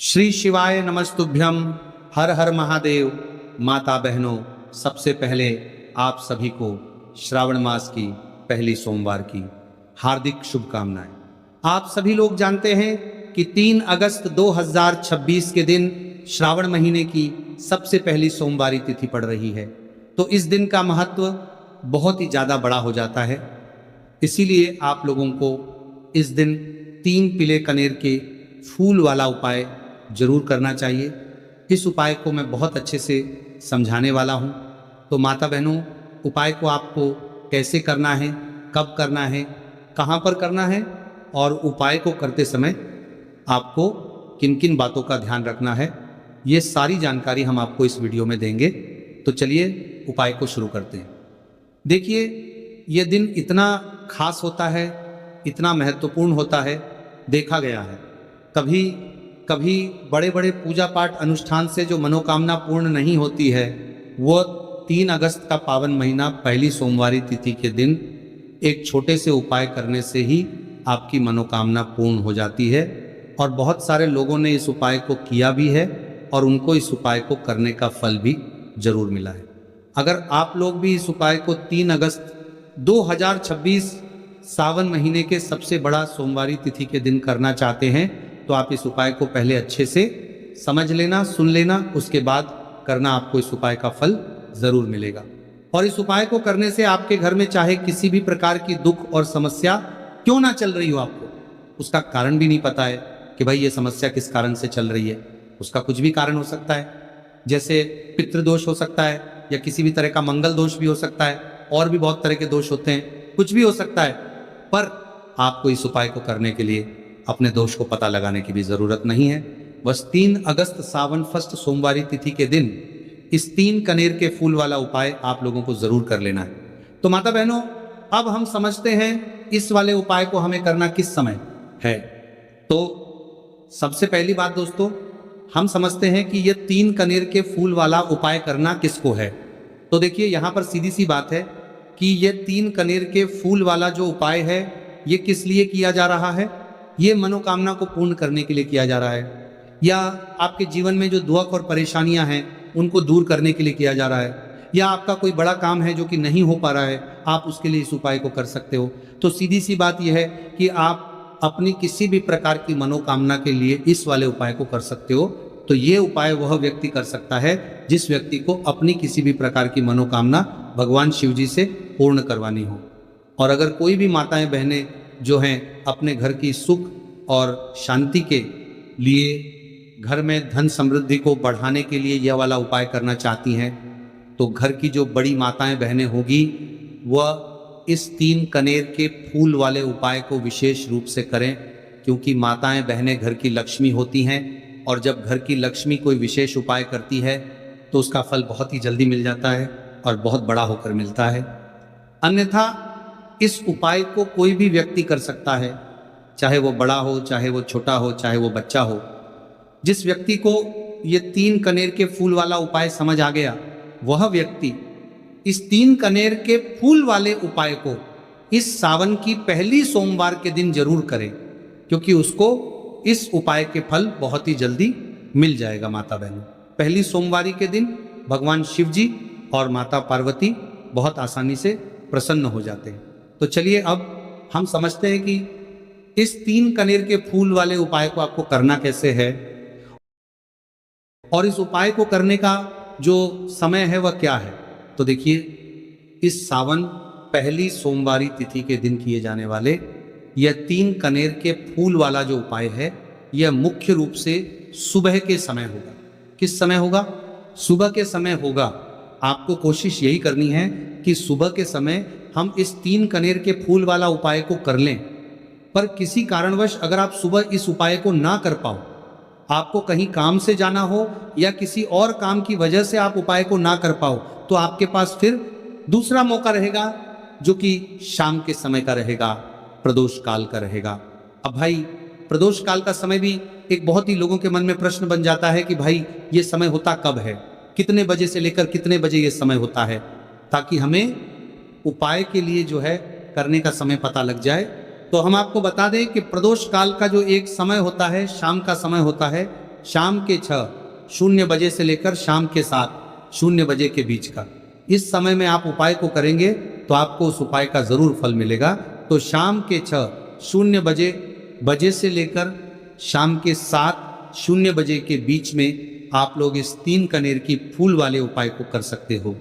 श्री शिवाय नमस्तुभ्यम। हर हर महादेव। माता बहनों, सबसे पहले आप सभी को श्रावण मास की पहली सोमवार की हार्दिक शुभकामनाएं। आप सभी लोग जानते हैं कि 3 अगस्त 2026 के दिन श्रावण महीने की सबसे पहली सोमवारी तिथि पड़ रही है। तो इस दिन का महत्व बहुत ही ज़्यादा बड़ा हो जाता है। इसीलिए आप लोगों को इस दिन 3 पीले कनेर के फूल वाला उपाय जरूर करना चाहिए। इस उपाय को मैं बहुत अच्छे से समझाने वाला हूँ। तो माता बहनों, उपाय को आपको कैसे करना है, कब करना है, कहाँ पर करना है और उपाय को करते समय आपको किन किन बातों का ध्यान रखना है, ये सारी जानकारी हम आपको इस वीडियो में देंगे। तो चलिए उपाय को शुरू करते हैं। देखिए, ये दिन इतना खास होता है, इतना महत्वपूर्ण होता है। देखा गया है कभी कभी बड़े बड़े पूजा पाठ अनुष्ठान से जो मनोकामना पूर्ण नहीं होती है, वो 3 अगस्त का पावन महीना पहली सोमवारी तिथि के दिन एक छोटे से उपाय करने से ही आपकी मनोकामना पूर्ण हो जाती है। और बहुत सारे लोगों ने इस उपाय को किया भी है और उनको इस उपाय को करने का फल भी जरूर मिला है। अगर आप लोग भी इस उपाय को 3 अगस्त 2026 सावन महीने के सबसे बड़ा सोमवारी तिथि के दिन करना चाहते हैं, तो आप इस उपाय को पहले अच्छे से समझ लेना, सुन लेना, उसके बाद करना। आपको इस उपाय का फल जरूर मिलेगा। और इस उपाय को करने से आपके घर में चाहे किसी भी प्रकार की दुख और समस्या क्यों ना चल रही हो, आपको उसका कारण भी नहीं पता है कि भाई ये समस्या किस कारण से चल रही है। उसका कुछ भी कारण हो सकता है, जैसे पितृदोष हो सकता है या किसी भी तरह का मंगल दोष भी हो सकता है, और भी बहुत तरह के दोष होते हैं, कुछ भी हो सकता है। पर आपको इस उपाय को करने के लिए अपने दोष को पता लगाने की भी जरूरत नहीं है। बस 3 अगस्त सावन फर्स्ट सोमवारी तिथि के दिन इस 3 कनेर के फूल वाला उपाय आप लोगों को जरूर कर लेना है। तो माता बहनों, अब हम समझते हैं इस वाले उपाय को हमें करना किस समय है। तो सबसे पहली बात दोस्तों, हम समझते हैं कि ये 3 कनेर के फूल वाला उपाय करना किसको है। तो देखिए, यहां पर सीधी सी बात है कि ये 3 कनेर के फूल वाला जो उपाय है, ये किस लिए किया जा रहा है। ये मनोकामना को पूर्ण करने के लिए किया जा रहा है, या आपके जीवन में जो दुख और परेशानियां हैं उनको दूर करने के लिए किया जा रहा है, या आपका कोई बड़ा काम है जो कि नहीं हो पा रहा है, आप उसके लिए इस उपाय को कर सकते हो। तो सीधी सी बात यह है कि आप अपनी किसी भी प्रकार की मनोकामना के लिए इस वाले उपाय को कर सकते हो। तो ये उपाय वह व्यक्ति कर सकता है जिस व्यक्ति को अपनी किसी भी प्रकार की मनोकामना भगवान शिव जी से पूर्ण करवानी हो। और अगर कोई भी माताएं बहनें जो हैं अपने घर की सुख और शांति के लिए, घर में धन समृद्धि को बढ़ाने के लिए यह वाला उपाय करना चाहती हैं, तो घर की जो बड़ी माताएं बहनें होगी वह इस 3 कनेर के फूल वाले उपाय को विशेष रूप से करें, क्योंकि माताएं बहनें घर की लक्ष्मी होती हैं। और जब घर की लक्ष्मी कोई विशेष उपाय करती है तो उसका फल बहुत ही जल्दी मिल जाता है और बहुत बड़ा होकर मिलता है। अन्यथा इस उपाय को कोई भी व्यक्ति कर सकता है, चाहे वो बड़ा हो, चाहे वो छोटा हो, चाहे वो बच्चा हो। जिस व्यक्ति को ये 3 कनेर के फूल वाला उपाय समझ आ गया, वह व्यक्ति इस 3 कनेर के फूल वाले उपाय को इस सावन की पहली सोमवार के दिन जरूर करे, क्योंकि उसको इस उपाय के फल बहुत ही जल्दी मिल जाएगा। माता बहनों, पहली सोमवारी के दिन भगवान शिव जी और माता पार्वती बहुत आसानी से प्रसन्न हो जाते हैं। तो चलिए अब हम समझते हैं कि इस 3 कनेर के फूल वाले उपाय को आपको करना कैसे है, और इस उपाय को करने का जो समय है वह क्या है। तो देखिए, इस सावन पहली सोमवारी तिथि के दिन किए जाने वाले यह 3 कनेर के फूल वाला जो उपाय है, यह मुख्य रूप से सुबह के समय होगा। किस समय होगा? सुबह के समय होगा। आपको कोशिश यही करनी है कि सुबह के समय हम इस 3 कनेर के फूल वाला उपाय को कर लें। पर किसी कारणवश अगर आप सुबह इस उपाय को ना कर पाओ, आपको कहीं काम से जाना हो या किसी और काम की वजह से आप उपाय को ना कर पाओ, तो आपके पास फिर दूसरा मौका रहेगा, जो कि शाम के समय का रहेगा, प्रदोष काल का रहेगा। अब भाई, प्रदोष काल का समय भी एक बहुत ही लोगों के मन में प्रश्न बन जाता है कि भाई ये समय होता कब है, कितने बजे से लेकर कितने बजे ये समय होता है, ताकि हमें उपाय के लिए जो है करने का समय पता लग जाए। तो हम आपको बता दें कि प्रदोष काल का जो एक समय होता है, शाम का समय होता है, शाम के 6:00 से लेकर शाम के 7:00 के बीच का, इस समय में आप उपाय को करेंगे तो आपको उस उपाय का जरूर फल मिलेगा। तो शाम के 6:00 से लेकर शाम के 7:00 के बीच में आप लोग इस 3 कनेर की फूल वाले उपाय को कर सकते हो।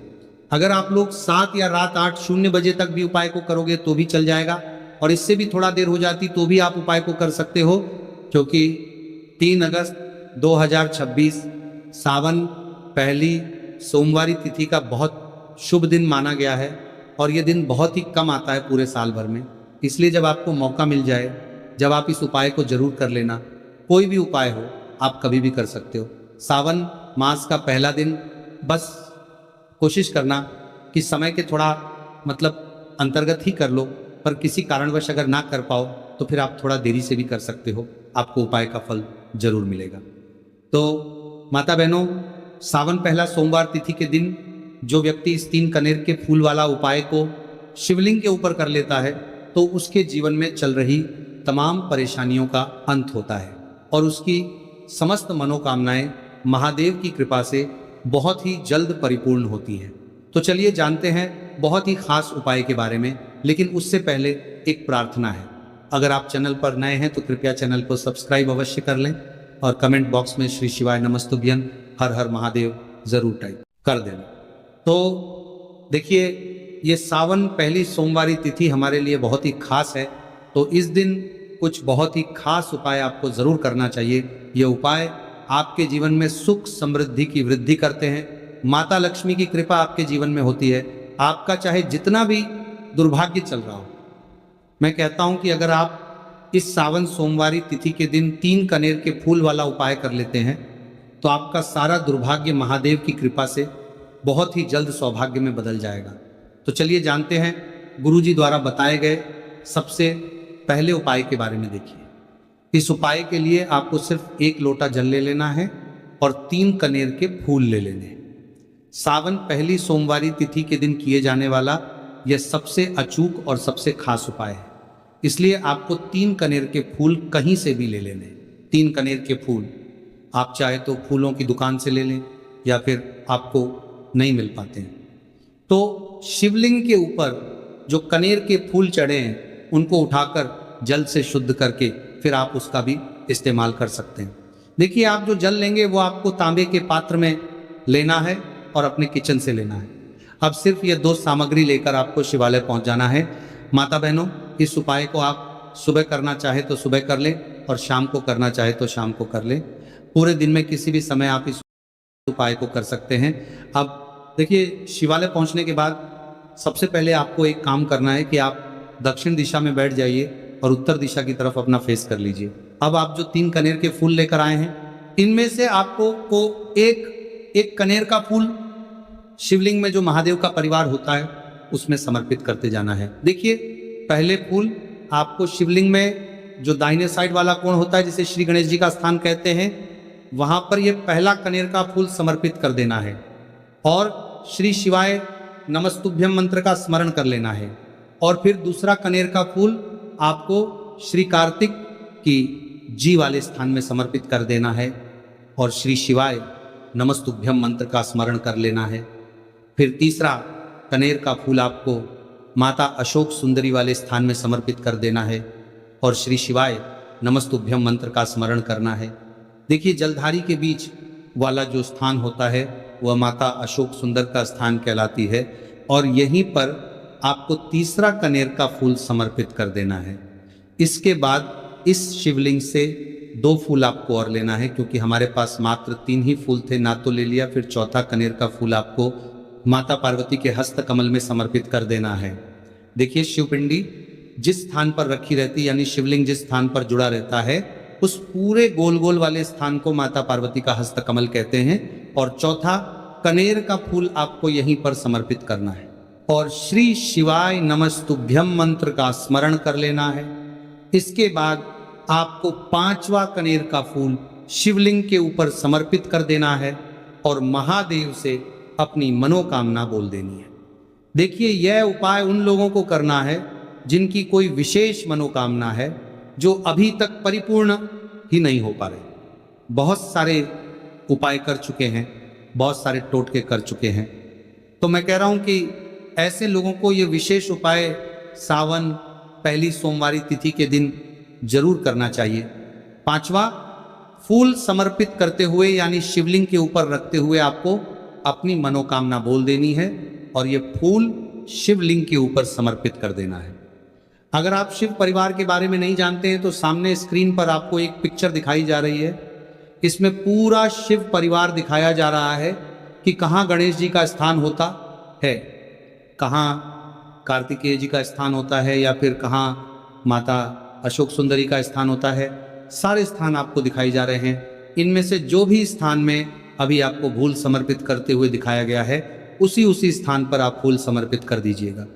अगर आप लोग 7 या रात 8:00 तक भी उपाय को करोगे तो भी चल जाएगा, और इससे भी थोड़ा देर हो जाती तो भी आप उपाय को कर सकते हो, क्योंकि 3 अगस्त 2026 सावन पहली सोमवारी तिथि का बहुत शुभ दिन माना गया है, और यह दिन बहुत ही कम आता है पूरे साल भर में। इसलिए जब आपको मौका मिल जाए, जब आप इस उपाय को जरूर कर लेना। कोई भी उपाय हो, आप कभी भी कर सकते हो। सावन मास का पहला दिन, बस कोशिश करना कि समय के थोड़ा अंतर्गत ही कर लो, पर किसी कारणवश अगर ना कर पाओ तो फिर आप थोड़ा देरी से भी कर सकते हो, आपको उपाय का फल जरूर मिलेगा। तो माता बहनों, सावन पहला सोमवार तिथि के दिन जो व्यक्ति इस 3 कनेर के फूल वाला उपाय को शिवलिंग के ऊपर कर लेता है तो उसके जीवन में चल रही तमाम परेशानियों का अंत होता है, और उसकी समस्त मनोकामनाएं महादेव की कृपा से बहुत ही जल्द परिपूर्ण होती हैं। तो चलिए जानते हैं बहुत ही खास उपाय के बारे में, लेकिन उससे पहले एक प्रार्थना है। अगर आप चैनल पर नए हैं तो कृपया चैनल को सब्सक्राइब अवश्य कर लें, और कमेंट बॉक्स में श्री शिवाय नमस्तुभ्यं हर हर महादेव जरूर टाइप कर देना। तो देखिए, ये सावन पहली सोमवारी तिथि हमारे लिए बहुत ही खास है, तो इस दिन कुछ बहुत ही खास उपाय आपको जरूर करना चाहिए। ये उपाय आपके जीवन में सुख समृद्धि की वृद्धि करते हैं, माता लक्ष्मी की कृपा आपके जीवन में होती है। आपका चाहे जितना भी दुर्भाग्य चल रहा हो, मैं कहता हूं कि अगर आप इस सावन सोमवारी तिथि के दिन 3 कनेर के फूल वाला उपाय कर लेते हैं तो आपका सारा दुर्भाग्य महादेव की कृपा से बहुत ही जल्द सौभाग्य में बदल जाएगा। तो चलिए जानते हैं गुरुजी द्वारा बताए गए सबसे पहले उपाय के बारे में। देखिए, इस उपाय के लिए आपको सिर्फ 1 लोटा जल ले लेना है और 3 कनेर के फूल ले लेने हैं। सावन पहली सोमवारी तिथि के दिन किए जाने वाला यह सबसे अचूक और सबसे खास उपाय है, इसलिए आपको 3 कनेर के फूल कहीं से भी ले लेने। 3 कनेर के फूल आप चाहे तो फूलों की दुकान से ले लें, या फिर आपको नहीं मिल पाते हैं तो शिवलिंग के ऊपर जो कनेर के फूल चढ़े हैं उनको उठाकर जल से शुद्ध करके फिर आप उसका भी इस्तेमाल कर सकते हैं। देखिए, आप जो जल लेंगे वो आपको तांबे के पात्र में लेना है और अपने किचन से लेना है। अब सिर्फ ये 2 सामग्री लेकर आपको शिवालय पहुंच जाना है। माता बहनों, इस उपाय को आप सुबह करना चाहे तो सुबह कर लें, और शाम को करना चाहे तो शाम को कर लें। पूरे दिन में किसी भी समय आप इस उपाय को कर सकते हैं। अब देखिए, शिवालय पहुंचने के बाद सबसे पहले आपको एक काम करना है कि आप दक्षिण दिशा में बैठ जाइए और उत्तर दिशा की तरफ अपना फेस कर लीजिए। अब आप जो 3 कनेर के फूल लेकर आए हैं, इनमें से आपको एक कनेर का फूल शिवलिंग में जो महादेव का परिवार होता है उसमें समर्पित करते जाना है। देखिए, पहले फूल आपको शिवलिंग में जो दाहिने साइड वाला कोण होता है, जिसे श्री गणेश जी का स्थान कहते हैं, वहां पर यह पहला कनेर का फूल समर्पित कर देना है, और श्री शिवाय नमस्तुभ्यम मंत्र का स्मरण कर लेना है। और फिर दूसरा कनेर का फूल आपको श्री कार्तिक की जी वाले स्थान में समर्पित कर देना है, और श्री शिवाय नमस्तुभ्यम मंत्र का स्मरण कर लेना है। फिर तीसरा कनेर का फूल आपको माता अशोक सुंदरी वाले स्थान में समर्पित कर देना है, और श्री शिवाय नमस्तुभ्यम मंत्र का स्मरण करना है। देखिए, जलधारी के बीच वाला जो स्थान होता है वह माता अशोक सुंदर का स्थान कहलाती है, और यहीं पर आपको तीसरा कनेर का फूल समर्पित कर देना है। इसके बाद इस शिवलिंग से 2 फूल आपको और लेना है, क्योंकि हमारे पास मात्र 3 ही फूल थे, ना तो ले लिया। फिर चौथा कनेर का फूल आपको माता पार्वती के हस्त कमल में समर्पित कर देना है। देखिए, शिवपिंडी जिस स्थान पर रखी रहती, यानी शिवलिंग जिस स्थान पर जुड़ा रहता है, उस पूरे गोल गोल वाले स्थान को माता पार्वती का हस्त कमल कहते हैं। और चौथा कनेर का फूल आपको यहीं पर समर्पित करना है, और श्री शिवाय नमस्तुभ्यम मंत्र का स्मरण कर लेना है। इसके बाद आपको 5वां कनेर का फूल शिवलिंग के ऊपर समर्पित कर देना है, और महादेव से अपनी मनोकामना बोल देनी है। देखिए, यह उपाय उन लोगों को करना है जिनकी कोई विशेष मनोकामना है, जो अभी तक परिपूर्ण ही नहीं हो पा रही। बहुत सारे उपाय कर चुके हैं, बहुत सारे टोटके कर चुके हैं। तो मैं कह रहा हूं कि ऐसे लोगों को ये विशेष उपाय सावन पहली सोमवारी तिथि के दिन जरूर करना चाहिए। पांचवा, फूल समर्पित करते हुए यानी शिवलिंग के ऊपर रखते हुए आपको अपनी मनोकामना बोल देनी है और ये फूल शिवलिंग के ऊपर समर्पित कर देना है। अगर आप शिव परिवार के बारे में नहीं जानते हैं तो सामने स्क्रीन पर आपको एक पिक्चर दिखाई जा रही है। इसमें पूरा शिव परिवार दिखाया जा रहा है कि कहाँ गणेश जी का स्थान होता है, कहाँ कार्तिकेय जी का स्थान होता है या फिर कहाँ माता अशोक सुंदरी का स्थान होता है। सारे स्थान आपको दिखाई जा रहे हैं। इनमें से जो भी स्थान में अभी आपको फूल समर्पित करते हुए दिखाया गया है उसी स्थान पर आप फूल समर्पित कर दीजिएगा।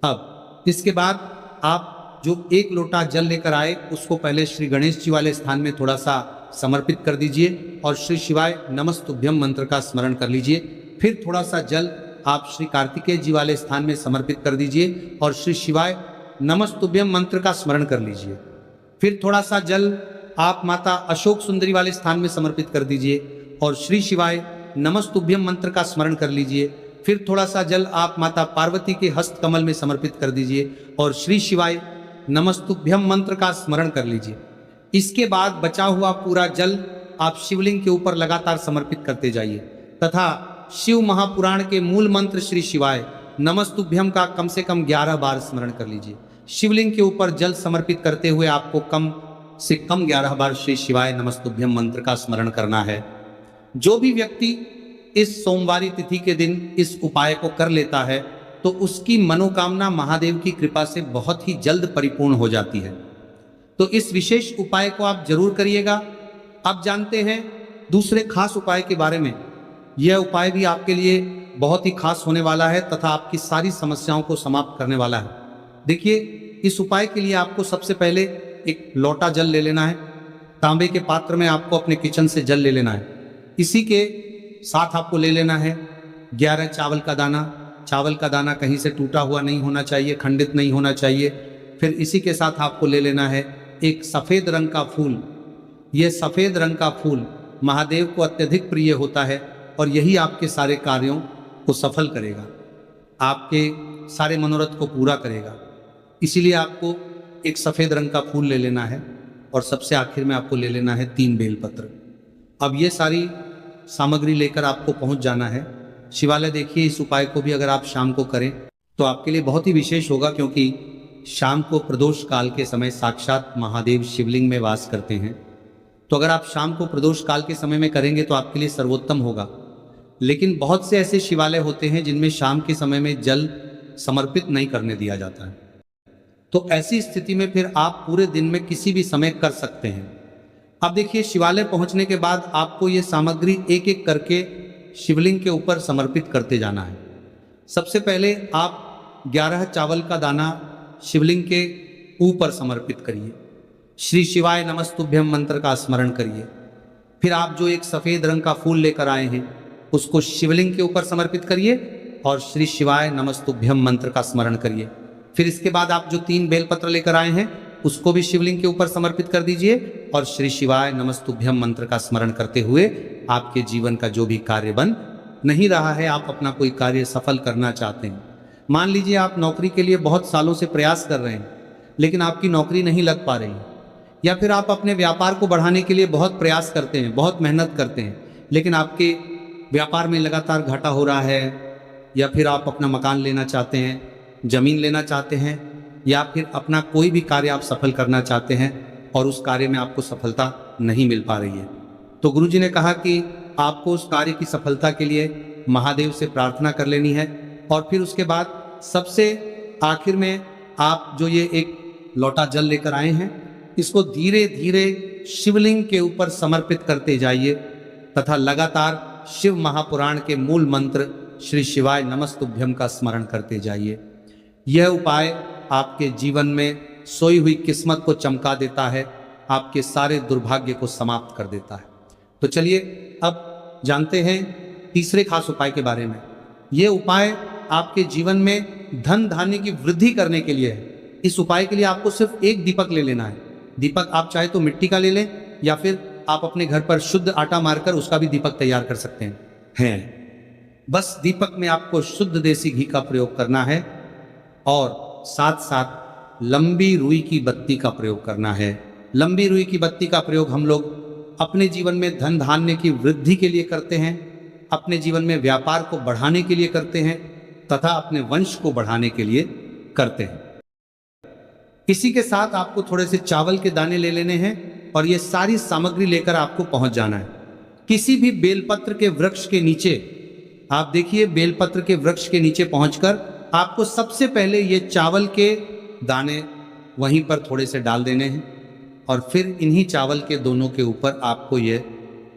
अब इसके बाद आप जो एक लोटा जल लेकर आए उसको पहले श्री गणेश जी वाले स्थान में थोड़ा सा समर्पित कर दीजिए और श्री शिवाय नमस्तुभ्यम मंत्र का स्मरण कर लीजिए। फिर थोड़ा सा जल आप श्री कार्तिकेय जी वाले स्थान में समर्पित कर दीजिए और श्री शिवाय नमस्तुभ्यम मंत्र का स्मरण कर लीजिए। फिर थोड़ा सा जल आप माता अशोक सुंदरी वाले स्थान में समर्पित कर दीजिए और श्री शिवाय नमस्तुभ्यम मंत्र का स्मरण कर लीजिए। फिर थोड़ा सा जल आप माता पार्वती के हस्त कमल में समर्पित कर दीजिए और श्री शिवाय नमस्तुभ्यम मंत्र का स्मरण कर लीजिए। इसके बाद बचा हुआ पूरा जल आप शिवलिंग के ऊपर लगातार समर्पित करते जाइए तथा शिव महापुराण के मूल मंत्र श्री शिवाय नमस्तुभ्यम का कम से कम 11 बार स्मरण कर लीजिए। शिवलिंग के ऊपर जल समर्पित करते हुए आपको कम से कम 11 बार श्री शिवाय नमस्तुभ्यम मंत्र का स्मरण करना है। जो भी व्यक्ति इस सोमवारी तिथि के दिन इस उपाय को कर लेता है तो उसकी मनोकामना महादेव की कृपा से बहुत ही जल्द परिपूर्ण हो जाती है। तो इस विशेष उपाय को आप जरूर करिएगा। अब जानते हैं दूसरे खास उपाय के बारे में। यह उपाय भी आपके लिए बहुत ही खास होने वाला है तथा आपकी सारी समस्याओं को समाप्त करने वाला है। देखिए, इस उपाय के लिए आपको सबसे पहले एक लोटा जल ले लेना है। तांबे के पात्र में आपको अपने किचन से जल ले लेना है। इसी के साथ आपको ले लेना है 11 चावल का दाना। चावल का दाना कहीं से टूटा हुआ नहीं होना चाहिए, खंडित नहीं होना चाहिए। फिर इसी के साथ आपको ले लेना है एक सफ़ेद रंग का फूल। यह सफ़ेद रंग का फूल महादेव को अत्यधिक प्रिय होता है और यही आपके सारे कार्यों को सफल करेगा, आपके सारे मनोरथ को पूरा करेगा। इसीलिए आपको एक सफ़ेद रंग का फूल ले लेना है और सबसे आखिर में आपको ले लेना है 3 बेलपत्र। अब ये सारी सामग्री लेकर आपको पहुंच जाना है शिवालय। देखिए, इस उपाय को भी अगर आप शाम को करें तो आपके लिए बहुत ही विशेष होगा, क्योंकि शाम को प्रदोष काल के समय साक्षात महादेव शिवलिंग में वास करते हैं। तो अगर आप शाम को प्रदोष काल के समय में करेंगे तो आपके लिए सर्वोत्तम होगा। लेकिन बहुत से ऐसे शिवालय होते हैं जिनमें शाम के समय में जल समर्पित नहीं करने दिया जाता है। तो ऐसी स्थिति में फिर आप पूरे दिन में किसी भी समय कर सकते हैं। अब देखिए, शिवालय पहुंचने के बाद आपको ये सामग्री एक एक करके शिवलिंग के ऊपर समर्पित करते जाना है। सबसे पहले आप 11 चावल का दाना शिवलिंग के ऊपर समर्पित करिए। श्री शिवाय नमस्तुभ्यम मंत्र का स्मरण करिए। फिर आप जो एक सफ़ेद रंग का फूल लेकर आए हैं उसको शिवलिंग के ऊपर समर्पित करिए और श्री शिवाय नमस्तुभ्यम मंत्र का स्मरण करिए। फिर इसके बाद आप जो 3 बेलपत्र लेकर आए हैं उसको भी शिवलिंग के ऊपर समर्पित कर दीजिए और श्री शिवाय नमस्तुभ्यम मंत्र का स्मरण करते हुए आपके जीवन का जो भी कार्य बन नहीं रहा है, आप अपना कोई कार्य सफल करना चाहते हैं। मान लीजिए आप नौकरी के लिए बहुत सालों से प्रयास कर रहे हैं लेकिन आपकी नौकरी नहीं लग पा रही है, या फिर आप अपने व्यापार को बढ़ाने के लिए बहुत प्रयास करते हैं, बहुत मेहनत करते हैं, लेकिन आपके व्यापार में लगातार घाटा हो रहा है, या फिर आप अपना मकान लेना चाहते हैं, जमीन लेना चाहते हैं, या फिर अपना कोई भी कार्य आप सफल करना चाहते हैं और उस कार्य में आपको सफलता नहीं मिल पा रही है। तो गुरुजी ने कहा कि आपको उस कार्य की सफलता के लिए महादेव से प्रार्थना कर लेनी है और फिर उसके बाद सबसे आखिर में आप जो ये एक लोटा जल लेकर आए हैं इसको धीरे धीरे शिवलिंग के ऊपर समर्पित करते जाइए तथा लगातार शिव महापुराण के मूल मंत्र श्री शिवाय नमस्तुभ्यम का स्मरण करते जाइए। यह उपाय आपके जीवन में सोई हुई किस्मत को चमका देता है, आपके सारे दुर्भाग्य को समाप्त कर देता है। तो चलिए अब जानते हैं तीसरे खास उपाय के बारे में। यह उपाय आपके जीवन में धन धान्य की वृद्धि करने के लिए है। इस उपाय के लिए आपको सिर्फ एक दीपक ले लेना है। दीपक आप चाहे तो मिट्टी का ले लें या फिर आप अपने घर पर शुद्ध आटा मारकर उसका भी दीपक तैयार कर सकते हैं। बस दीपक में आपको शुद्ध देसी घी का प्रयोग करना है और साथ साथ लंबी रुई की बत्ती का प्रयोग करना है। लंबी रुई की बत्ती का प्रयोग हम लोग अपने जीवन में धन धान्य की वृद्धि के लिए करते हैं, अपने जीवन में व्यापार को बढ़ाने के लिए करते हैं तथा अपने वंश को बढ़ाने के लिए करते हैं। इसी के साथ आपको थोड़े से चावल के दाने ले लेने हैं और ये सारी सामग्री लेकर आपको पहुंच जाना है किसी भी बेलपत्र के वृक्ष के नीचे। आप देखिए, बेलपत्र के वृक्ष के नीचे पहुंचकर आपको सबसे पहले ये चावल के दाने वहीं पर थोड़े से डाल देने हैं और फिर इन्हीं चावल के दोनों के ऊपर आपको ये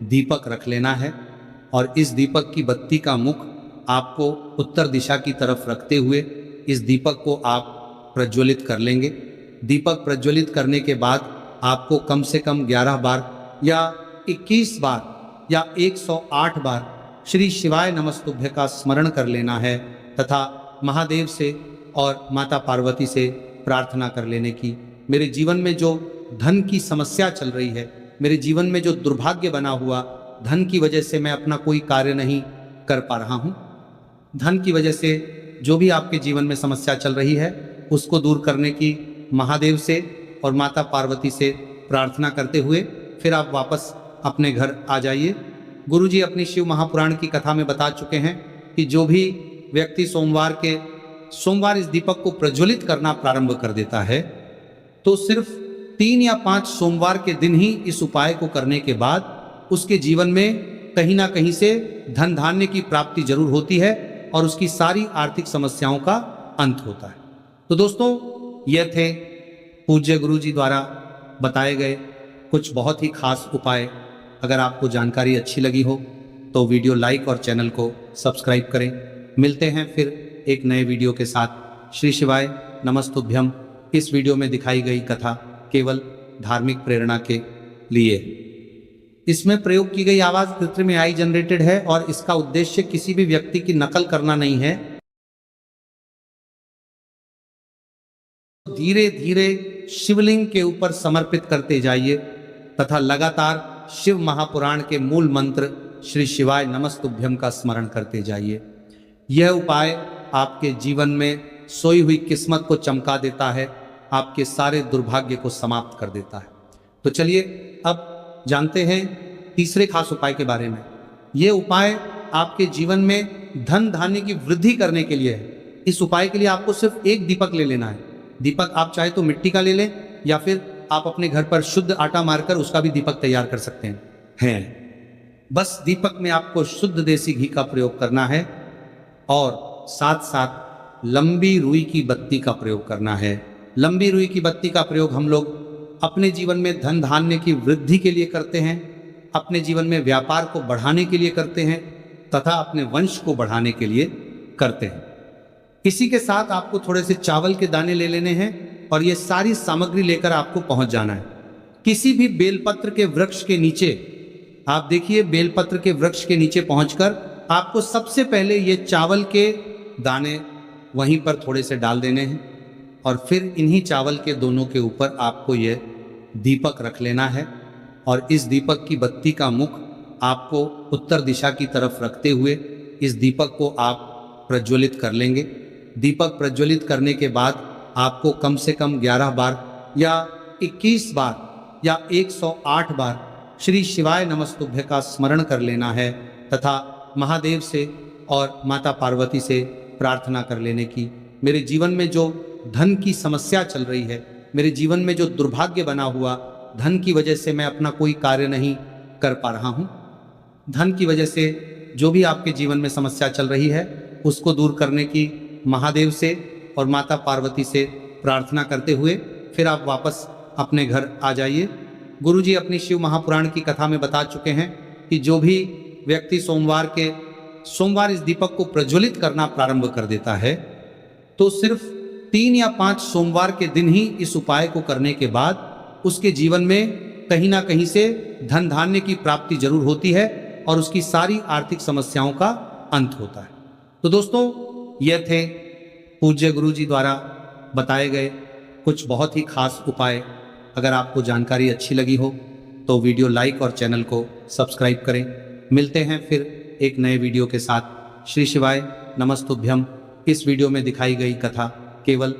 दीपक रख लेना है और इस दीपक की बत्ती का मुख आपको उत्तर दिशा की तरफ रखते हुए इस दीपक को आप प्रज्वलित कर लेंगे। दीपक प्रज्वलित करने के बाद आपको कम से कम 11 बार या 21 बार या 108 बार श्री शिवाय नमस्तुभ्य का स्मरण कर लेना है तथा महादेव से और माता पार्वती से प्रार्थना कर लेने की, मेरे जीवन में जो धन की समस्या चल रही है, मेरे जीवन में जो दुर्भाग्य बना हुआ, धन की वजह से मैं अपना कोई कार्य नहीं कर पा रहा हूँ, धन की वजह से जो भी आपके जीवन में समस्या चल रही है उसको दूर करने की महादेव से और माता पार्वती से प्रार्थना करते हुए फिर आप वापस अपने घर आ जाइए। गुरुजी अपनी शिव महापुराण की कथा में बता चुके हैं कि जो भी व्यक्ति सोमवार इस दीपक को प्रज्वलित करना प्रारंभ कर देता है तो सिर्फ 3 या 5 सोमवार के दिन ही इस उपाय को करने के बाद उसके जीवन में कहीं ना कहीं से धन धान्य की प्राप्ति जरूर होती है और उसकी सारी आर्थिक समस्याओं का अंत होता है। तो दोस्तों, यह थे पूज्य गुरुजी द्वारा बताए गए कुछ बहुत ही खास उपाय। अगर आपको जानकारी अच्छी लगी हो तो वीडियो लाइक और चैनल को सब्सक्राइब करें। मिलते हैं फिर एक नए वीडियो के साथ। श्री शिवाय नमस्तुभ्यम। इस वीडियो में दिखाई गई कथा केवल धार्मिक प्रेरणा के लिए। इसमें प्रयोग की गई आवाज कृत्रिम AI जनरेटेड है और इसका उद्देश्य किसी भी व्यक्ति की नकल करना नहीं है। धीरे धीरे शिवलिंग के ऊपर समर्पित करते जाइए तथा लगातार शिव महापुराण के मूल मंत्र श्री शिवाय नमस्तुभ्यम का स्मरण करते जाइए। यह उपाय आपके जीवन में सोई हुई किस्मत को चमका देता है, आपके सारे दुर्भाग्य को समाप्त कर देता है। तो चलिए अब जानते हैं तीसरे खास उपाय के बारे में। यह उपाय आपके जीवन में धन धान्य की वृद्धि करने के लिए है। इस उपाय के लिए आपको सिर्फ एक दीपक ले लेना है। दीपक आप चाहे तो मिट्टी का ले लें या फिर आप अपने घर पर शुद्ध आटा मारकर उसका भी दीपक तैयार कर सकते हैं। बस दीपक में आपको शुद्ध देसी घी का प्रयोग करना है और साथ साथ लंबी रुई की बत्ती का प्रयोग करना है। लंबी रुई की बत्ती का प्रयोग हम लोग अपने जीवन में धन धान्य की वृद्धि के लिए करते हैं, अपने जीवन में व्यापार को बढ़ाने के लिए करते हैं तथा अपने वंश को बढ़ाने के लिए करते हैं। इसी के साथ आपको थोड़े से चावल के दाने ले लेने हैं और ये सारी सामग्री लेकर आपको पहुंच जाना है किसी भी बेलपत्र के वृक्ष के नीचे। आप देखिए, बेलपत्र के वृक्ष के नीचे पहुंचकर आपको सबसे पहले ये चावल के दाने वहीं पर थोड़े से डाल देने हैं और फिर इन्हीं चावल के दोनों के ऊपर आपको ये दीपक रख लेना है और इस दीपक की बत्ती का मुख आपको उत्तर दिशा की तरफ रखते हुए इस दीपक को आप प्रज्वलित कर लेंगे। दीपक प्रज्वलित करने के बाद आपको कम से कम 11 बार या 21 बार या 108 बार श्री शिवाय नमस्तुभ्य का स्मरण कर लेना है तथा महादेव से और माता पार्वती से प्रार्थना कर लेने की, मेरे जीवन में जो धन की समस्या चल रही है, मेरे जीवन में जो दुर्भाग्य बना हुआ, धन की वजह से मैं अपना कोई कार्य नहीं कर पा रहा हूँ, धन की वजह से जो भी आपके जीवन में समस्या चल रही है उसको दूर करने की महादेव से और माता पार्वती से प्रार्थना करते हुए फिर आप वापस अपने घर आ जाइए। गुरुजी अपनी शिव महापुराण की कथा में बता चुके हैं कि जो भी व्यक्ति सोमवार इस दीपक को प्रज्वलित करना प्रारंभ कर देता है तो सिर्फ 3 या 5 सोमवार के दिन ही इस उपाय को करने के बाद उसके जीवन में कहीं ना कहीं से धन धान्य की प्राप्ति जरूर होती है और उसकी सारी आर्थिक समस्याओं का अंत होता है। तो दोस्तों, यह थे पूज्य गुरुजी द्वारा बताए गए कुछ बहुत ही खास उपाय। अगर आपको जानकारी अच्छी लगी हो तो वीडियो लाइक और चैनल को सब्सक्राइब करें। मिलते हैं फिर एक नए वीडियो के साथ। श्री शिवाय नमस्तुभ्यम। इस वीडियो में दिखाई गई कथा केवल